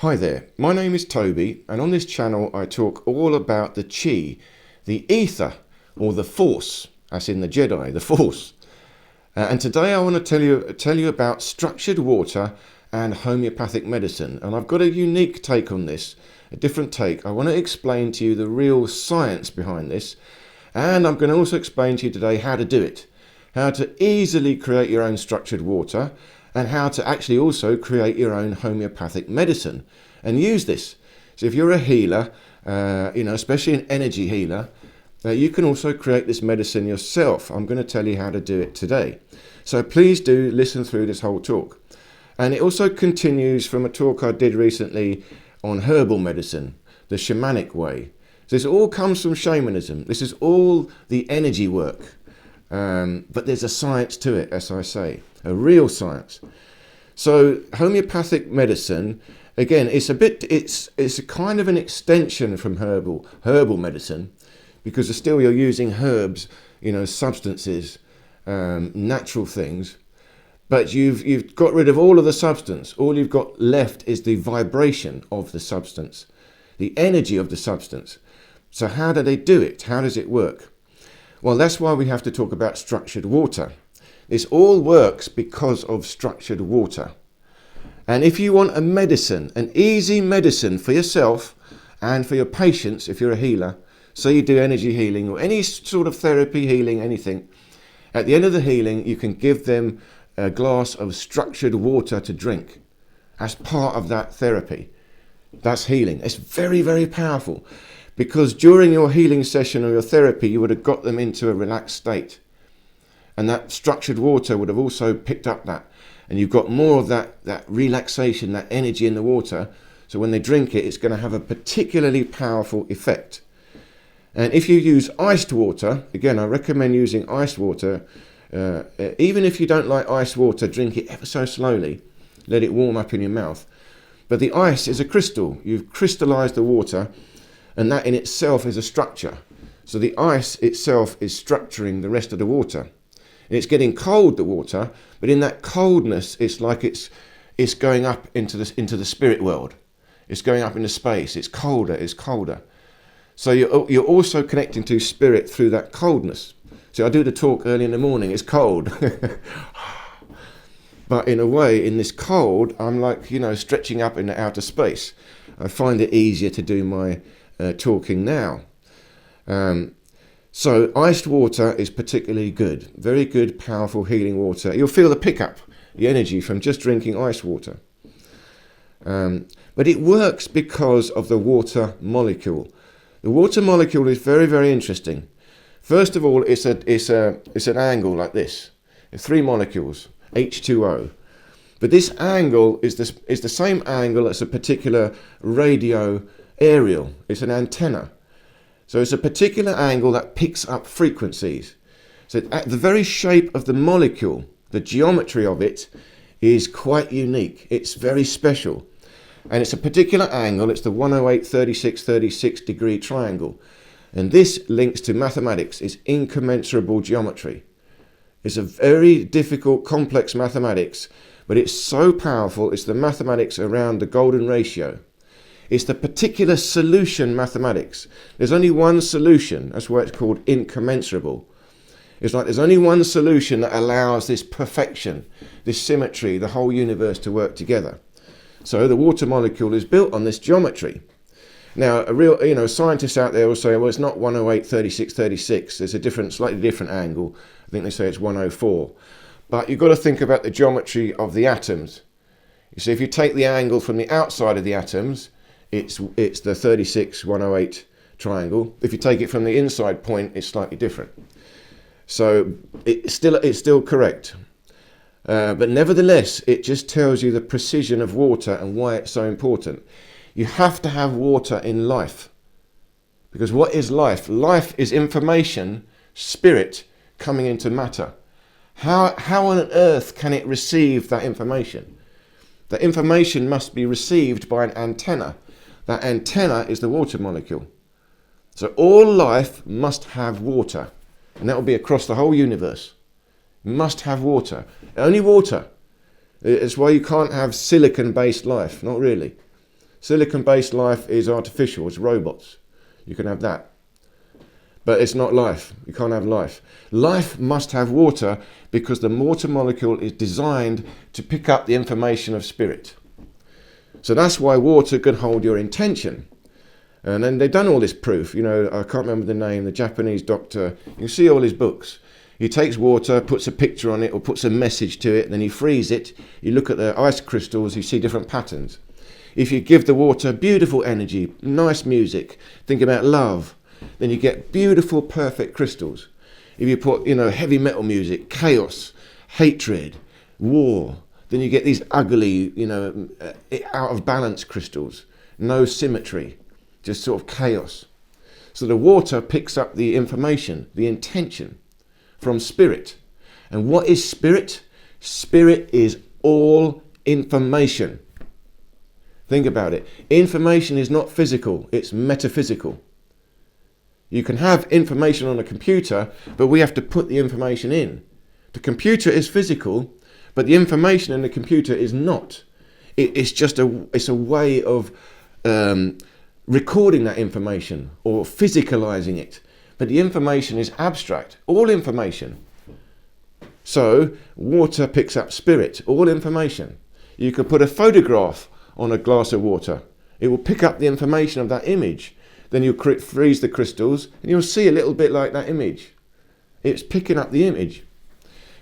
Hi there, my name is Toby, and on this channel I talk all about the chi, the ether, or the force, as in the Jedi, the force. And today I want to tell you about structured water and homeopathic medicine. And I've got a unique take on this, a different take. I want to explain to you the real science behind this, and I'm going to also explain to you today how to do it, how to easily create your own structured water, and how to actually also create your own homeopathic medicine and use this. So if you're a healer, especially an energy healer, you can also create this medicine yourself. I'm going to tell you how to do it today. So please do listen through this whole talk. And it also continues from a talk I did recently on herbal medicine, the shamanic way. So this all comes from shamanism. This is all the energy work. But there's a science to it, as I say, a real science. So homeopathic medicine, again, it's a kind of an extension from herbal medicine, because still you're using herbs, substances, natural things, but you've got rid of all of the substance. All you've got left is the vibration of the substance, the energy of the substance. So how do they do it? How does it work? Well, that's why we have to talk about structured water. This all works because of structured water. And if you want a medicine, an easy medicine for yourself and for your patients, if you're a healer, so you do energy healing or any sort of therapy healing, anything, at the end of the healing, you can give them a glass of structured water to drink as part of that therapy. That's healing. It's very, very powerful. Because during your healing session or your therapy, you would have got them into a relaxed state. And that structured water would have also picked up that. And you've got more of that relaxation, that energy in the water. So when they drink it, it's going to have a particularly powerful effect. And if you use iced water, again, I recommend using iced water. Even if you don't like iced water, drink it ever so slowly. Let it warm up in your mouth. But the ice is a crystal. You've crystallized the water. And that in itself is a structure. So the ice itself is structuring the rest of the water. And it's getting cold, the water, but in that coldness, it's like it's going up into the spirit world. It's going up into space. It's colder. So you're also connecting to spirit through that coldness. So I do the talk early in the morning. It's cold. But in a way, in this cold, I'm like, stretching up into outer space. I find it easier to do my talking now. So iced water is particularly good. Very good, powerful healing water. You'll feel the pickup, the energy from just drinking ice water. But it works because of the water molecule. The water molecule is very, very interesting. First of all, it's an angle like this. It's 3 molecules, H2O. But this angle is the same angle as a particular radio aerial. It's an antenna. So it's a particular angle that picks up frequencies. So at the very shape of the molecule, the geometry of it is quite unique. It's very special. And it's a particular angle. It's the 108, 36, 36 degree triangle. And this links to mathematics. It's incommensurable geometry. It's a very difficult, complex mathematics, but it's so powerful. It's the mathematics around the golden ratio. It's the particular solution mathematics. There's only one solution. That's why it's called incommensurable. It's like there's only one solution that allows this perfection, this symmetry, the whole universe to work together. So the water molecule is built on this geometry. Now, a real, scientists out there will say, well, it's not 108, 36, 36. There's a slightly different angle. I think they say it's 104. But you've got to think about the geometry of the atoms. You see, if you take the angle from the outside of the atoms, it's the 36, 108 triangle. If you take it from the inside point, it's slightly different. So it's still correct. But nevertheless, it just tells you the precision of water and why it's so important. You have to have water in life. Because what is life? Life is information, spirit, coming into matter. How on earth can it receive that information? That information must be received by an antenna. That antenna is the water molecule. So all life must have water. And that will be across the whole universe. Must have water. Only water. It's why you can't have silicon-based life. Not really. Silicon-based life is artificial, it's robots. You can have that. But it's not life. You can't have life. Life must have water because the water molecule is designed to pick up the information of spirit. So that's why water can hold your intention. And then they've done all this proof. You know, I can't remember the name, the Japanese doctor. You see all his books. He takes water, puts a picture on it or puts a message to it, then you freeze it. You look at the ice crystals, you see different patterns. If you give the water beautiful energy, nice music, think about love, then you get beautiful, perfect crystals. If you put, heavy metal music, chaos, hatred, war, then you get these ugly, out of balance crystals, no symmetry, just sort of chaos. So the water picks up the information, the intention from spirit. And what is spirit? Spirit is all information. Think about it. Information is not physical, it's metaphysical. You can have information on a computer, but we have to put the information in. The computer is physical, but the information in the computer is not. It's just a way of recording that information or physicalizing it. But the information is abstract, all information. So water picks up spirit, all information. You could put a photograph on a glass of water. It will pick up the information of that image. Then you'll freeze the crystals and you'll see a little bit like that image. It's picking up the image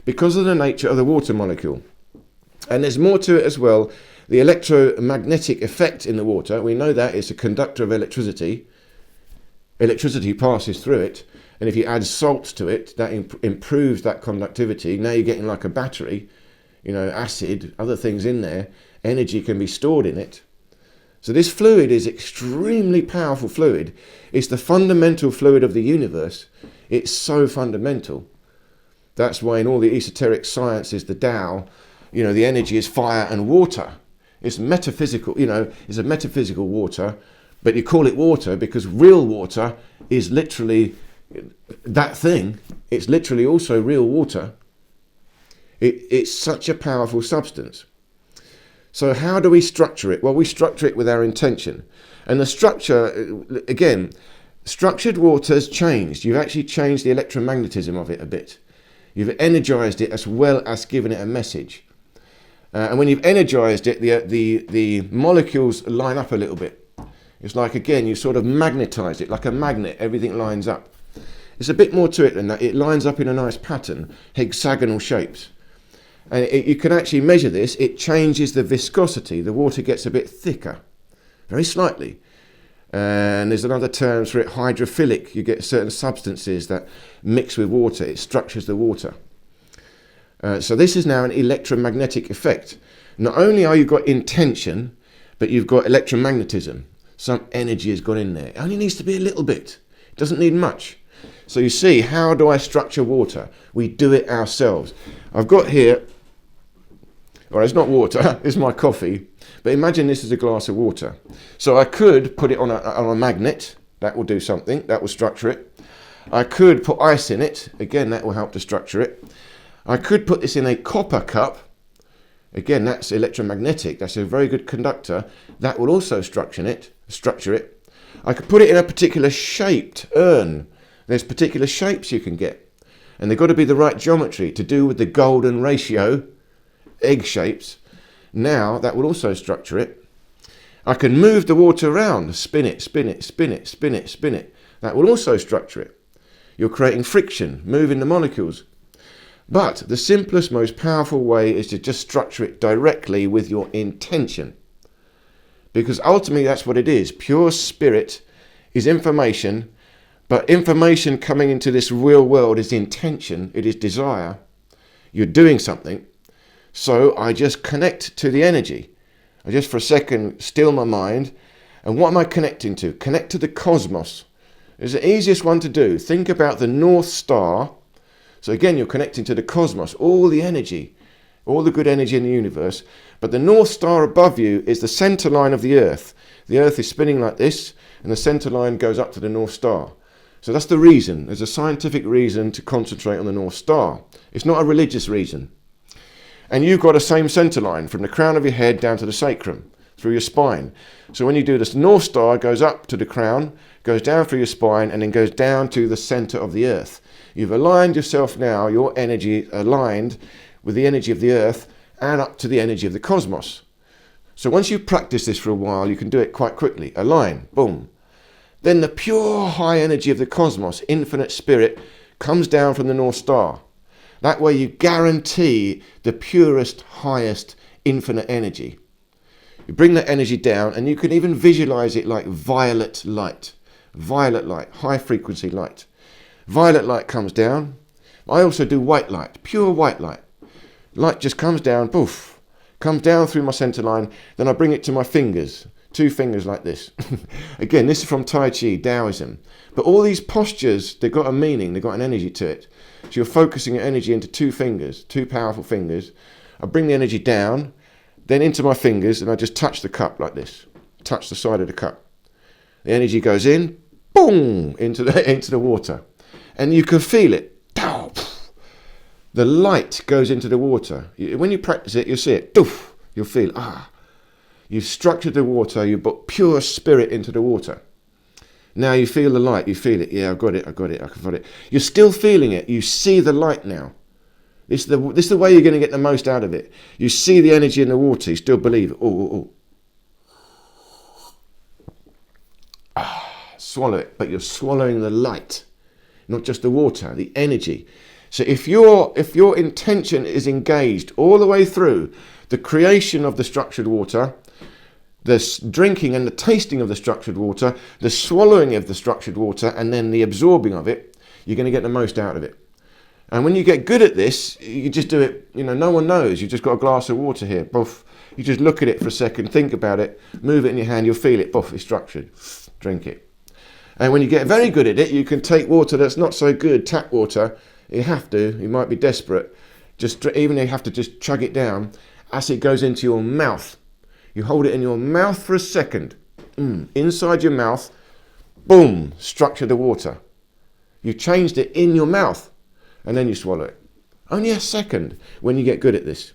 because of the nature of the water molecule. And there's more to it as well. The electromagnetic effect in the water, we know that it's a conductor of electricity. Electricity passes through it. And if you add salt to it, that improves that conductivity. Now you're getting like a battery, acid, other things in there. Energy can be stored in it. So this fluid is extremely powerful fluid. It's the fundamental fluid of the universe. It's so fundamental. That's why in all the esoteric sciences, the Tao, the energy is fire and water. It's metaphysical, it's a metaphysical water, but you call it water because real water is literally that thing. It's literally also real water. It's such a powerful substance. So how do we structure it? Well, we structure it with our intention. And the structure, again, structured water has changed. You've actually changed the electromagnetism of it a bit. You've energized it as well as given it a message. And when you've energized it, the molecules line up a little bit. It's like, again, you sort of magnetize it like a magnet. Everything lines up. There's a bit more to it than that. It lines up in a nice pattern, hexagonal shapes. And you can actually measure this. It changes the viscosity. The water gets a bit thicker, very slightly. And there's another term for it, hydrophilic. You get certain substances that mix with water. It structures the water. So this is now an electromagnetic effect. Not only are you got intention, but you've got electromagnetism. Some energy has gone in there. It only needs to be a little bit. It doesn't need much. So you see, how do I structure water? We do it ourselves. I've got here, well, it's not water, it's my coffee. But imagine this is a glass of water. So I could put it on a magnet. That will do something. That will structure it. I could put ice in it. Again, that will help to structure it. I could put this in a copper cup. Again, that's electromagnetic. That's a very good conductor. That will also structure it. I could put it in a particular shaped urn. There's particular shapes you can get. And they've got to be the right geometry to do with the golden ratio, egg shapes. Now, that will also structure it. I can move the water around, spin it. That will also structure it. You're creating friction, moving the molecules. But the simplest, most powerful way is to just structure it directly with your intention. Because ultimately that's what it is. Pure spirit is information, but information coming into this real world is intention, it is desire. You're doing something. So I just connect to the energy. I just for a second still my mind. And what am I connecting to? Connect to the cosmos. It's the easiest one to do. Think about the North Star. So again, you're connecting to the cosmos, all the energy, all the good energy in the universe. But the North Star above you is the center line of the Earth. The Earth is spinning like this, and the center line goes up to the North Star. So that's the reason. There's a scientific reason to concentrate on the North Star. It's not a religious reason. And you've got a same center line from the crown of your head down to the sacrum. through your spine. So when you do this, North Star goes up to the crown, goes down through your spine, and then goes down to the center of the earth. You've aligned yourself now, your energy aligned with the energy of the earth and up to the energy of the cosmos. So once you practice this for a while, you can do it quite quickly. Align, boom. Then the pure high energy of the cosmos, infinite spirit, comes down from the North Star. That way you guarantee the purest, highest, infinite energy. You bring that energy down, and you can even visualize it like violet light, high frequency light. Violet light comes down. I also do white light, pure white light. Light just comes down, poof, comes down through my center line. Then I bring it to my fingers, 2 fingers like this. Again, this is from Tai Chi, Taoism. But all these postures, they've got a meaning, they've got an energy to it. So you're focusing your energy into 2 fingers, 2 powerful fingers. I bring the energy down, then into my fingers, and I just touch the cup like this. Touch the side of the cup. The energy goes in, boom, into the water. And you can feel it. The light goes into the water. When you practice it, you'll see it. You'll feel, you've structured the water, you put pure spirit into the water. Now you feel the light, you feel it. Yeah, I've got it, I can feel it. You're still feeling it. You see the light now. This is the way you're going to get the most out of it. You see the energy in the water, you still believe it. Swallow it, but you're swallowing the light, not just the water, the energy. So if your intention is engaged all the way through the creation of the structured water, the drinking and the tasting of the structured water, the swallowing of the structured water, and then the absorbing of it, you're going to get the most out of it. And when you get good at this, you just do it, no one knows. You've just got a glass of water here. Boof. You just look at it for a second, think about it, move it in your hand, you'll feel it. Boof, it's structured. Drink it. And when you get very good at it, you can take water that's not so good, tap water. You have to, you might be desperate. Even you have to just chug it down as it goes into your mouth. You hold it in your mouth for a second. Inside your mouth, boom, structure the water. You've changed it in your mouth, and then you swallow it. Only a second when you get good at this.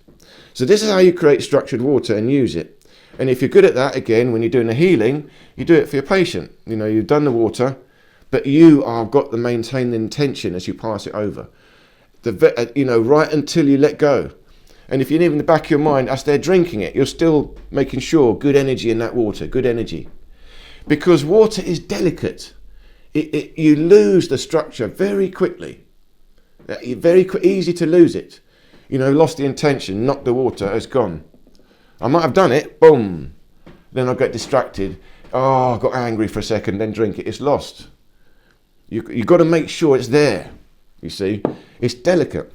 So this is how you create structured water and use it. And if you're good at that, again, when you're doing a healing, you do it for your patient. You've done the water, but you have got to maintain the intention as you pass it over. Right until you let go. And if you're in the back of your mind, as they're drinking it, you're still making sure good energy in that water, good energy. Because water is delicate. You lose the structure very quickly. Easy to lose it. Lost the intention, knocked the water, it's gone. I might have done it, boom. Then I'll get distracted. I got angry for a second, then drink it, it's lost. You've got to make sure it's there, you see. It's delicate.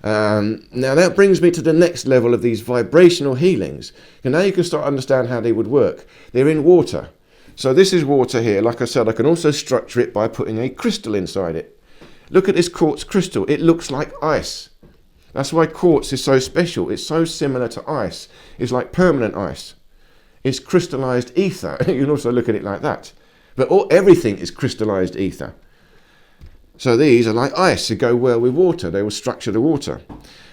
Now that brings me to the next level of these vibrational healings. And now you can start to understand how they would work. They're in water. So this is water here. Like I said, I can also structure it by putting a crystal inside it. Look at this quartz crystal. It looks like ice. That's why quartz is so special. It's so similar to ice. It's like permanent ice. It's crystallized ether. You can also look at it like that. But everything is crystallized ether. So these are like ice. They go well with water. They will structure the water.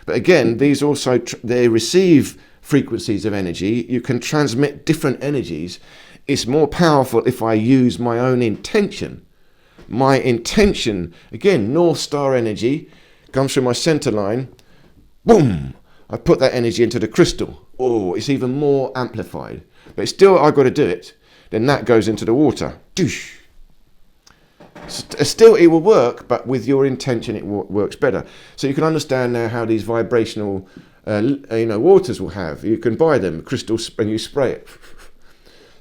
But again, these also, they receive frequencies of energy. You can transmit different energies. It's more powerful if I use my own intention. My intention, again, North Star energy, comes through my center line. Boom! I put that energy into the crystal. It's even more amplified. But still, I've got to do it. Then that goes into the water. Doosh! Still, it will work, but with your intention, it works better. So you can understand now how these vibrational, waters will have. You can buy them, crystals, and you spray it.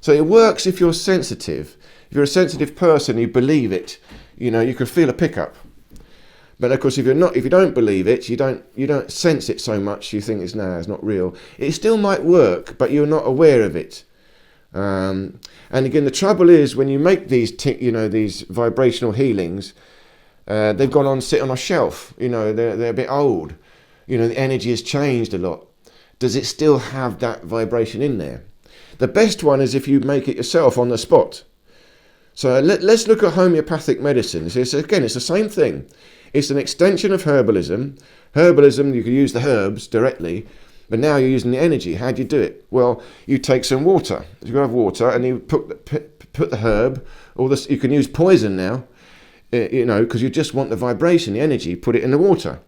So it works if you're sensitive. If you're a sensitive person, you believe it. You can feel a pickup. But of course, if you don't believe it, you don't sense it so much. You think it's not real. It still might work, but you're not aware of it. And again, the trouble is when you make these vibrational healings, they've gone on sit on a shelf. They're a bit old. The energy has changed a lot. Does it still have that vibration in there? The best one is if you make it yourself on the spot. So let's look at homeopathic medicine. It's the same thing. It's an extension of herbalism. Herbalism, you can use the herbs directly, But now you're using the energy. How do you do it? Well, you take some water. You have water, and you put the herb, or this. You can use poison now, because you just want the vibration, the energy. Put it in the water.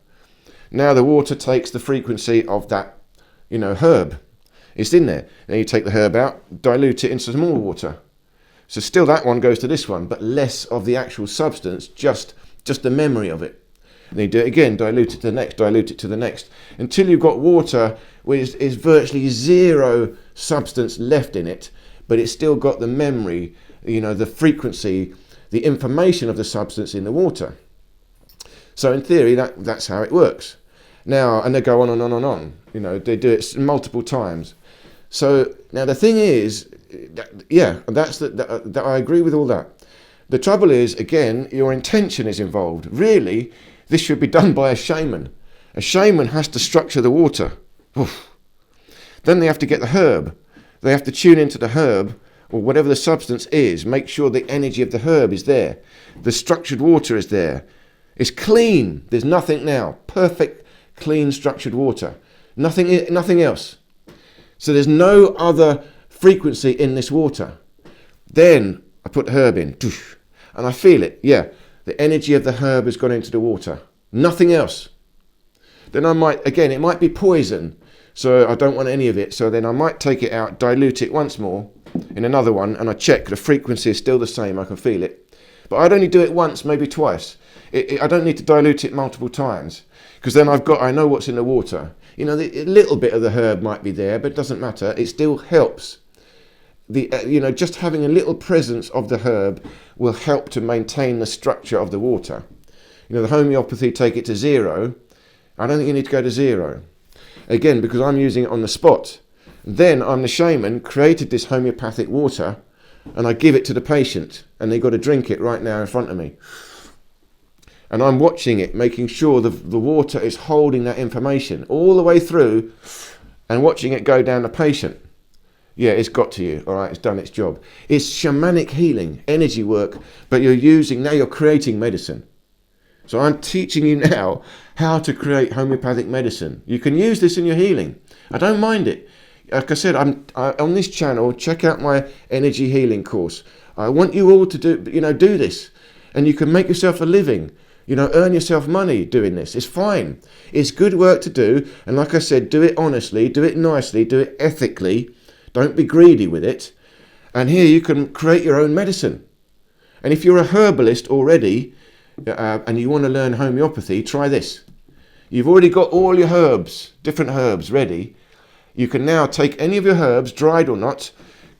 Now the water takes the frequency of that, herb. It's in there. Then you take the herb out, dilute it into some more water. So still that one goes to this one, but less of the actual substance, just the memory of it. And you do it again, dilute it to the next, dilute it to the next, until you've got water which is virtually zero substance left in it, but it's still got the memory, the frequency, the information of the substance in the water. So in theory, that's how it works. Now, and they go on and on and on. They do it multiple times. So now the thing is, that I agree with all that. The trouble is, again, your intention is involved. Really, this should be done by a shaman. A shaman has to structure the water. Oof. Then they have to get the herb. They have to tune into the herb, or whatever the substance is, make sure the energy of the herb is there. The structured water is there. It's clean. There's nothing now. Perfect, clean, structured water. Nothing else. So there's no other frequency in this water. Then I put the herb in, and I feel it. Yeah, the energy of the herb has gone into the water. Nothing else. Then it might be poison, so I don't want any of it. So then I might take it out, dilute it once more in another one, and I check the frequency is still the same. I can feel it. But I'd only do it once, maybe twice. I don't need to dilute it multiple times, because then I know what's in the water. A little bit of the herb might be there, but it doesn't matter. It still helps. Just having a little presence of the herb will help to maintain the structure of the water. The homeopathy take it to zero. I don't think you need to go to zero. Again, because I'm using it on the spot. Then I'm the shaman, created this homeopathic water, and I give it to the patient, and they've got to drink it right now in front of me. And I'm watching it, making sure the water is holding that information all the way through, and watching it go down the patient. Yeah, it's got to you. All right, it's done its job. It's shamanic healing, energy work, but now you're creating medicine. So I'm teaching you now how to create homeopathic medicine. You can use this in your healing. I don't mind it. Like I said, on this channel, check out my energy healing course. I want you all to do this, and you can make yourself a living. Earn yourself money doing this. It's fine. It's good work to do. And like I said, do it honestly, do it nicely, do it ethically. Don't be greedy with it. And here you can create your own medicine. And if you're a herbalist already, and you want to learn homeopathy, try this. You've already got all your herbs, different herbs ready. You can now take any of your herbs, dried or not,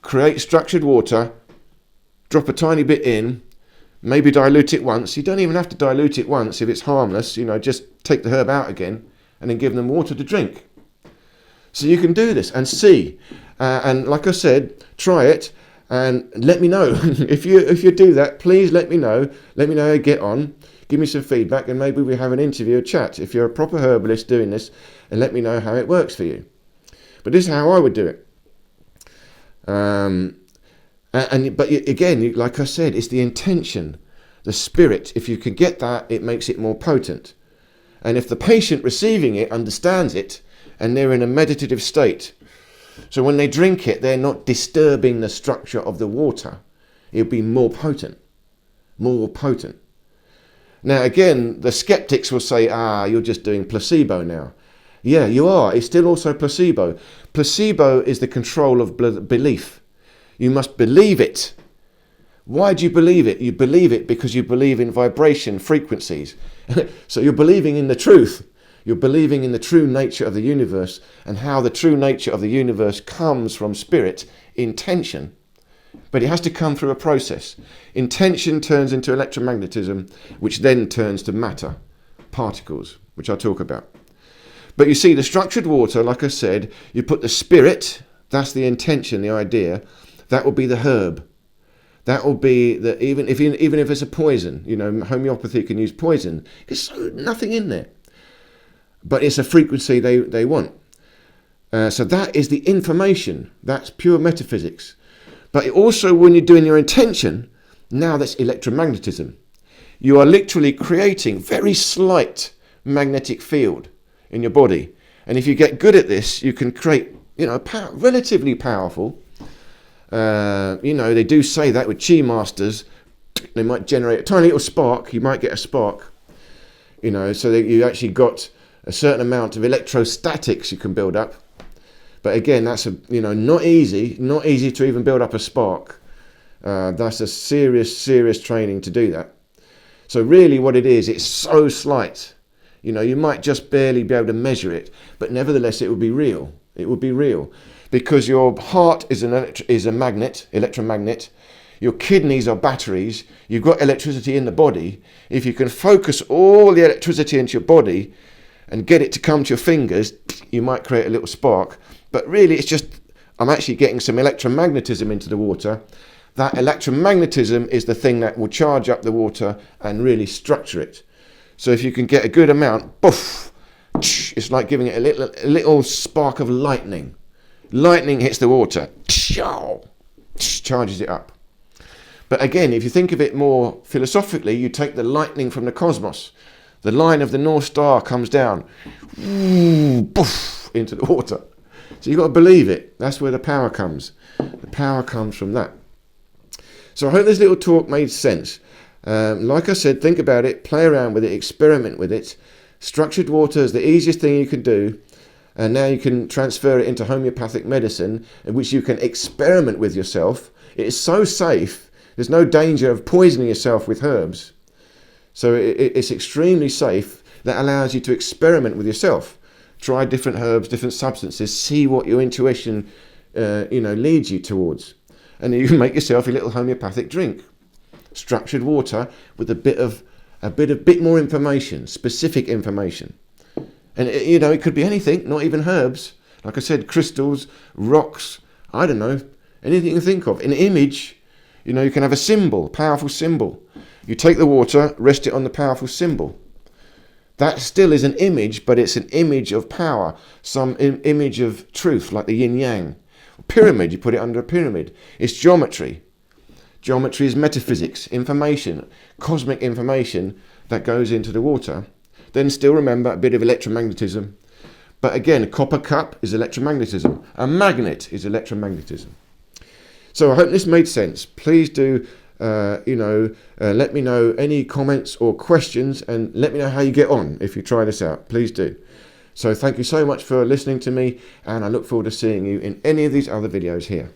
create structured water, drop a tiny bit in, maybe dilute it once. You don't even have to dilute it once if it's harmless. Just take the herb out again and then give them water to drink. So you can do this and see. And like I said, try it and let me know. If you do that, please let me know. Let me know how you get on. Give me some feedback, and maybe we have an interview, a chat. If you're a proper herbalist doing this, and let me know how it works for you. But this is how I would do it. But again, like I said, it's the intention, the spirit. If you can get that, it makes it more potent. And if the patient receiving it understands it, and they're in a meditative state, so when they drink it, they're not disturbing the structure of the water. It'll be more potent. More potent. Now again, the skeptics will say, you're just doing placebo now. Yeah, you are. It's still also placebo. Placebo is the control of belief. You must believe it. Why do you believe it? You believe it because you believe in vibration frequencies. So you're believing in the truth. You're believing in the true nature of the universe, and how the true nature of the universe comes from spirit, intention. But it has to come through a process. Intention turns into electromagnetism, which then turns to matter, particles, which I'll talk about. But you see, the structured water, like I said, you put the spirit, that's the intention, the idea, that will be the herb. That will be the, even if it's a poison, homeopathy can use poison. There's nothing in there. But it's a frequency they want. So that is the information. That's pure metaphysics. But also when you're doing your intention, now that's electromagnetism. You are literally creating very slight magnetic field in your body. And if you get good at this, you can create, relatively powerful. They do say that with chi masters, they might generate a tiny little spark. You might get a spark, so that you actually got a certain amount of electrostatics you can build up. But again, that's not easy to even build up a spark. That's a serious training to do that. So really what it is, it's so slight. You might just barely be able to measure it, but nevertheless it would be real. It would be real. Because your heart is a magnet, electromagnet. Your kidneys are batteries. You've got electricity in the body. If you can focus all the electricity into your body and get it to come to your fingers, you might create a little spark. But really it's just, I'm actually getting some electromagnetism into the water. That electromagnetism is the thing that will charge up the water and really structure it. So if you can get a good amount, poof, it's like giving it a little spark of lightning. Lightning hits the water, charges it up. But again, if you think of it more philosophically, you take the lightning from the cosmos. The line of the North Star comes down, poof, into the water. So you've got to believe it. That's where the power comes. The power comes from that. So I hope this little talk made sense. Like I said, think about it, play around with it, experiment with it. Structured water is the easiest thing you can do. And now you can transfer it into homeopathic medicine, in which you can experiment with yourself. It is so safe. There's no danger of poisoning yourself with herbs. So it's extremely safe. That allows you to experiment with yourself. Try different herbs, different substances, see what your intuition leads you towards. And you can make yourself a little homeopathic drink. Structured water with a bit more information, specific information. And it could be anything, not even herbs. Like I said, crystals, rocks, I don't know, anything you think of. An image, you can have a symbol, a powerful symbol. You take the water, rest it on the powerful symbol. That still is an image, but it's an image of power, some image of truth, like the yin-yang. Pyramid, you put it under a pyramid. It's geometry. Geometry is metaphysics, information, cosmic information that goes into the water. Then still remember a bit of electromagnetism. But again, a copper cup is electromagnetism. A magnet is electromagnetism. So I hope this made sense. Please do, let me know any comments or questions, and let me know how you get on if you try this out. Please do. So thank you so much for listening to me, and I look forward to seeing you in any of these other videos here.